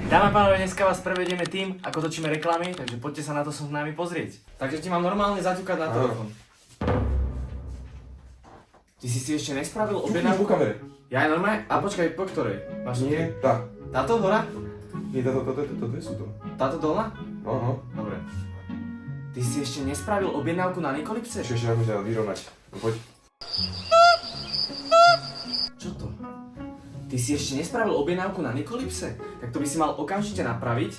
Dámy a pánovi, dneska vás prevedieme tým, ako točíme reklamy, takže poďte sa na to s nami pozrieť. Takže ti mám normálne zaťukať na telefón. Ty si ešte nespravil objednávku? Po kamere. Ja aj normálne? A počkaj, po ktorej? Máš Nie, tá. Táto hora? Nie, táto dve sú to. Táto dolná? Aha. Dobre. Ty si ešte nespravil objednávku na Nikolipse? Ešte nám musím vyrovnať. No poď. Čo to? Ty si ešte nespravil objednávku na Nikolipse? Tak to by si mal okamžite napraviť.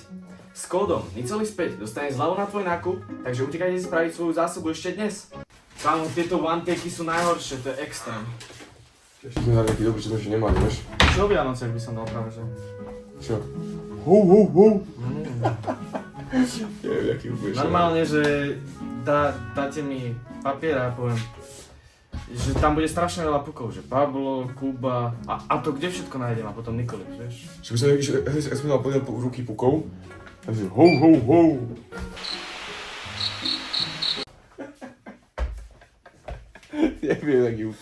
S kódom Nicolips5 dostaneš zľavu na tvoj nákup, takže utekajte si spraviť svoju zásobu ešte dnes. Kámo, tieto one-taky sú najhoršie, to je extrém. Ešte sme dali taký dobrý, čo sme ešte nemali, vieš? Čo Vianoce by som dal práve, že? Čo? Hou. Neviem, jaký úplne. Normálne, že dáte mi papier a poviem, že tam bude strašne veľa pukov, že Pablo, Kuba a to kde všetko nájdem a potom Nikolips, vieš? Čo by som išiel, ja som dal podiel ruky pukov. Takže hou. Neviem, taký úk.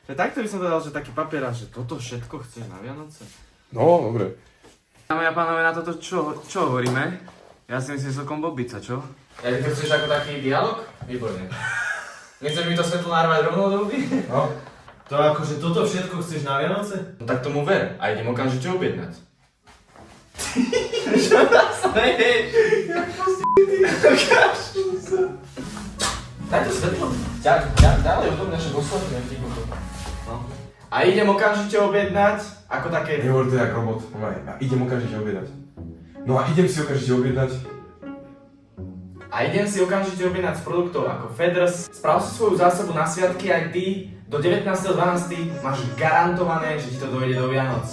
Že takto by som to dal, že taký papier a že toto všetko chceš na Vianoce? No, dobre. Dámy a pánovi, na toto čo hovoríme? Ja si myslím celkom bobica, čo? Ja ty to chceš ako taký dialog? Výborne. Nechceš mi to svetlo narvať rovno do huby? No. To akože toto všetko chceš na Vianoce? No tak tomu ver a idem okamžite objednať. Čo nás neješ? Daj to svetlo. Ďalej odo mňa, že doslovne v tichotu. No. A idem okamžite objednať, ako také... Nehovor to jak robot. Ja idem okamžite objednať. No a idem si okamžite objednať. A idem si okamžite objednať z produktov ako Fedders. Sprav si svoju zásobu na sviatky aj ty. Do 19.12. máš garantované, že ti to dojde do Vianoc.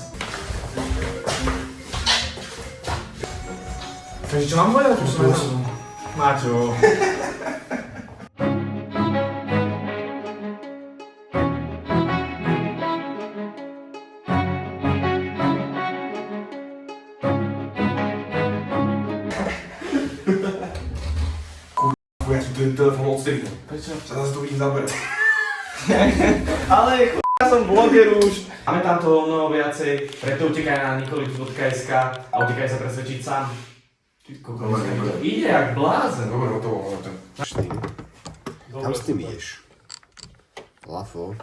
Takže čo mám povedať? Už som Máčo. Ja ti ten telefón odstrihnem. Prečo? Sa zase to vidím zaberať. Ale ja som bloger už. Máme tam toho mnoho viacej, preto utekaj na nikolips.sk a utekaj sa presvedčiť sám. Ty kokos, to ide jak blázen. Dobre, hotovo, máme ten. Kam s tým ideš? Lafo,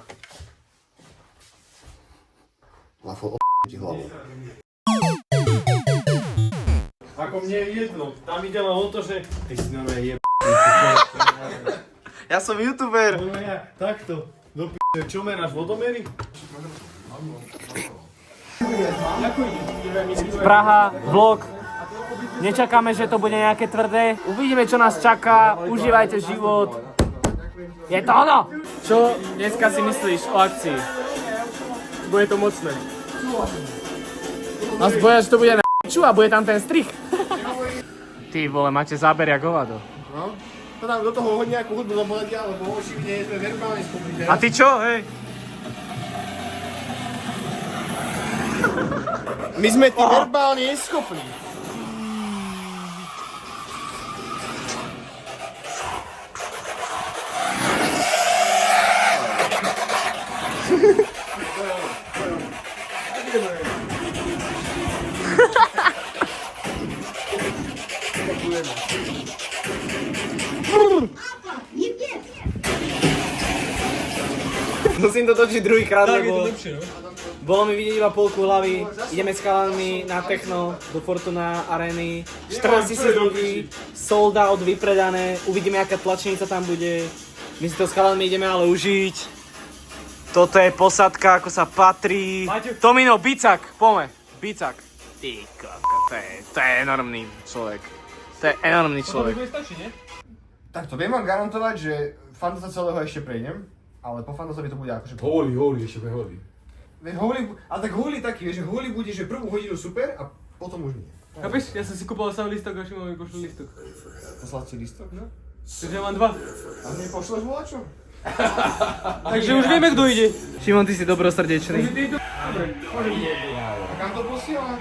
ti hlavu. Ako mne je jedno, tam ide len o to, že ty si nové Ja som youtuber. No ja, takto, do p***e, čo meráš, vodomery? Praha, vlog. Nečakáme, že to bude nejaké tvrdé. Uvidíme, čo nás čaká. Užívajte život. Je to ono! Čo dneska si myslíš o akcii? Bude to mocné. A zboja, že to bude na a bude tam ten strich. Ty vole, máte záber jak hovado. No, to tam do toho hodne nejakú hudbu zapovedia, lebo ošivne sme verbálne schopní teraz. A ty čo, hej? My sme ty verbálne neschopní. Musím to točiť druhýkrát, lebo lepšie, no? bolo mi vidieť iba polku hlavy. Ideme s chalanmi na techno do Fortuna Areny. 14 000 ľudí, sold out, vypredané. Uvidíme, aká tlačenica tam bude. My si to s chalanmi ideme ale užiť. Toto je posadka, ako sa patrí. Tomino, Bicak, poďme. Bicak. Ty koko, to je enormný človek. To je enormný človek. Tak to viem vám garantovať, že Fantosa celého ešte prejdem, ale po Fantosa to bude akože... Holy, ešte bude holy. Ale tak holy taký, vieš, že holy bude, že prvú hodinu super a potom už nie. Chápeš? Ja som si kúpal sám listok a Šimon mi pošlil listok. Poslal si listok, no? Takže ja mám dva. A mne pošleš volačo? Takže už vieme, kto ide. Šimon, ty si dobrosrdečný. A kam to posiela?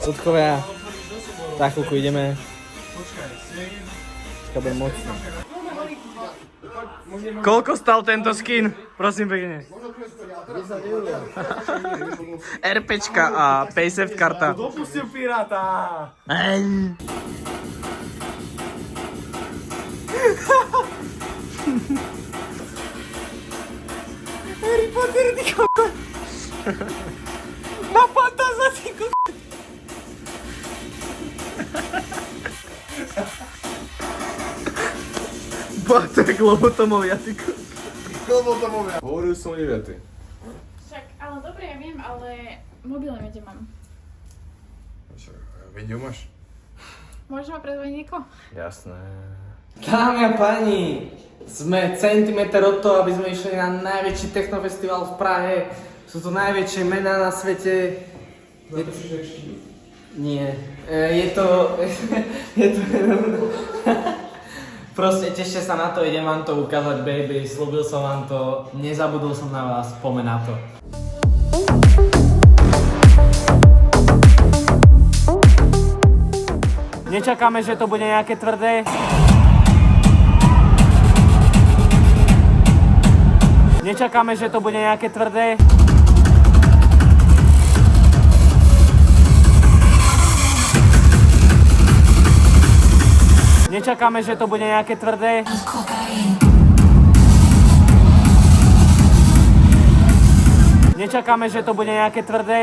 Sudchovia, za chvíľku ideme. To bude mocné. Koľko stal tento skin? Prosím pekne. RPčka a Paysafe karta. Dopustil piráta! Harry Potter, ty kokos. Na fantáza, ty kokos. Bartek Lobotomovia, ty kokos. Hovoril som 9. Však, ale dobre, ja viem, ale mobil neviem, kde mám. Video máš? Môžeš ma predvojiť nieko? Jasné. Dámy a páni, sme centimeter od toho, aby sme išli na najväčší technofestival v Prahe. Sú to najväčšie mená na svete. Nie, je to... Proste tešte sa na to, idem vám to ukázať, baby, slúbil som vám to, nezabudol som na vás, poďme na to. Nečakáme, že to bude nejaké tvrdé. Nečakáme, že to bude nejaké tvrdé. Nečakáme, že to bude nejaké tvrdé. Nečakáme, že to bude nejaké tvrdé.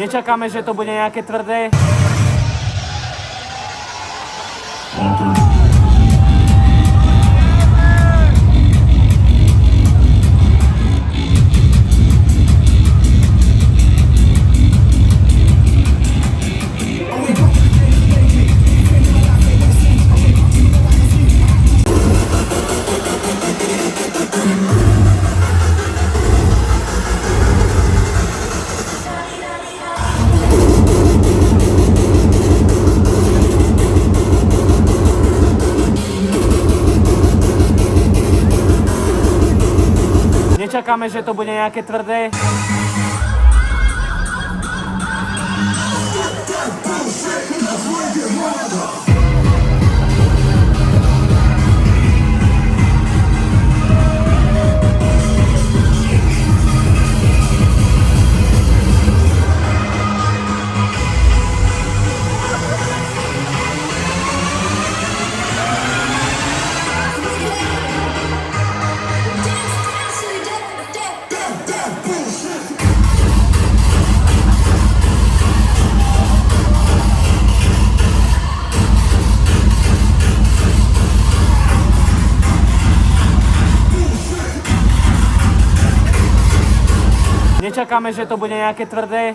Nečakáme, že to bude nejaké tvrdé. Nečakáme, že to bude nejaké tvrdé. Nečakáme, že to bude nejaké tvrdé.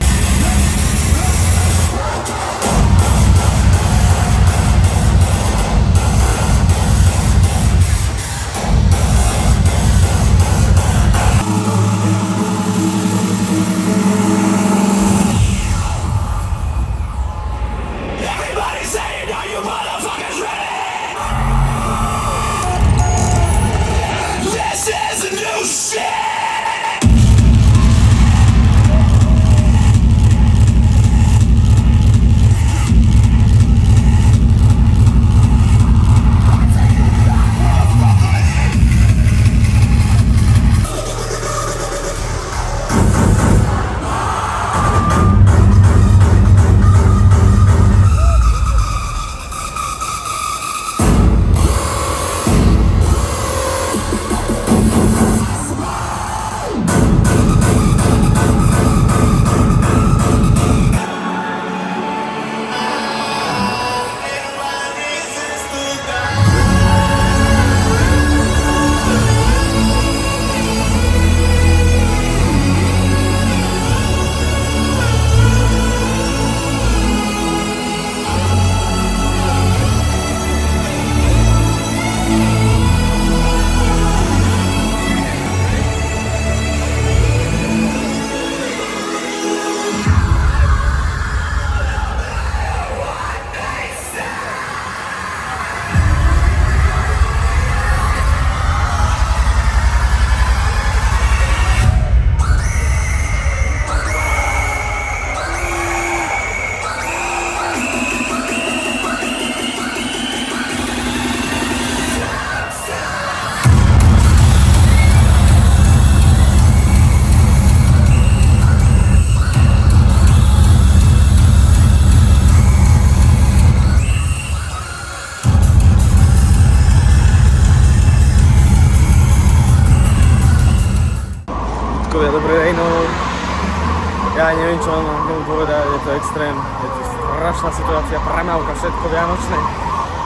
neviem čo mám k tomu povedať, je to extrém, je to strašná situácia, premávka, všetko vianočné.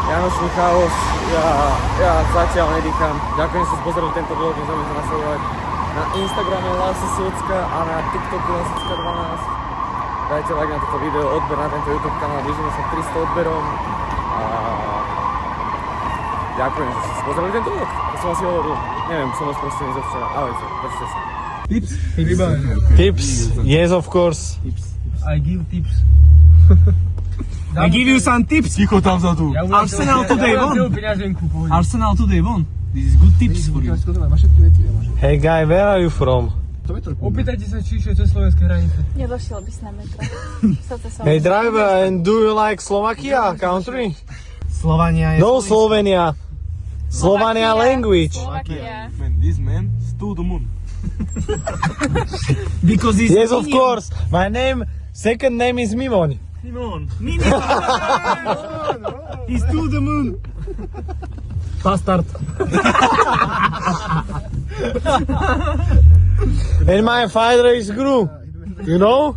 Vianočný chaos, ja zatiaľ nedýcham. Ďakujem, že ste pozreli tento vlog, môžeme to nasledovať na Instagrame Lasa Socka a na TikToku Lasocka12. Dajte like na toto video, odber na tento YouTube kanál, blížime sa k 300 odberom. A ďakujem, že ste pozreli tento vlog, to som asi hovoril. Neviem, som vás proste zo včera. Ahojte, držte sa. Tips, yes of course. I give tips. I give you some tips. Ticho tam vzadu. Arsenal today won. Arsenal today won. This is good tips for you. Hey guy, where are you from? Opýtajte sa, či je to slovenské hranice. Nedošiel by si na metro. Hey driver, and do you like Slovakia country? Slovania je... No Slovenia. Slovenia language. Slovakia. Man, this man stole the moon. Because it's Yes, of course. My second name is Mimon. Simon. He's to the moon. Bastard. And my father is Gru. You know?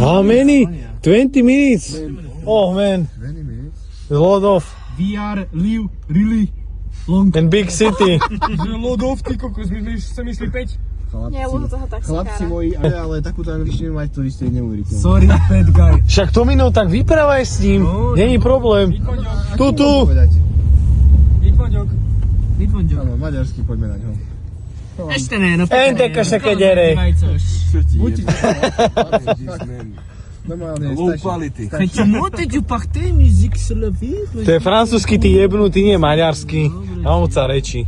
How many? 20 minutes. Oh man. A lot of. We are live really long. And big city. Lodov, ty kokos, my sme mysleli 5. Nie, ľudí toho taxikára. Chlapci moji, ale takúto angličtinu mať turisti neuveríte. Sorry, bad guy. Však to minul, tak vyprávaj s ním. Není problém. Tu. Litvonďok. Áno, maďarsky, poďme na ňo. Ešte ne, no Ente se kedere. Buďte normálne, stačí. Čo môžete tu pachte muziek sloví? To je francúzsky, ty jebnutý, nie maďarsky. A on sa rečí.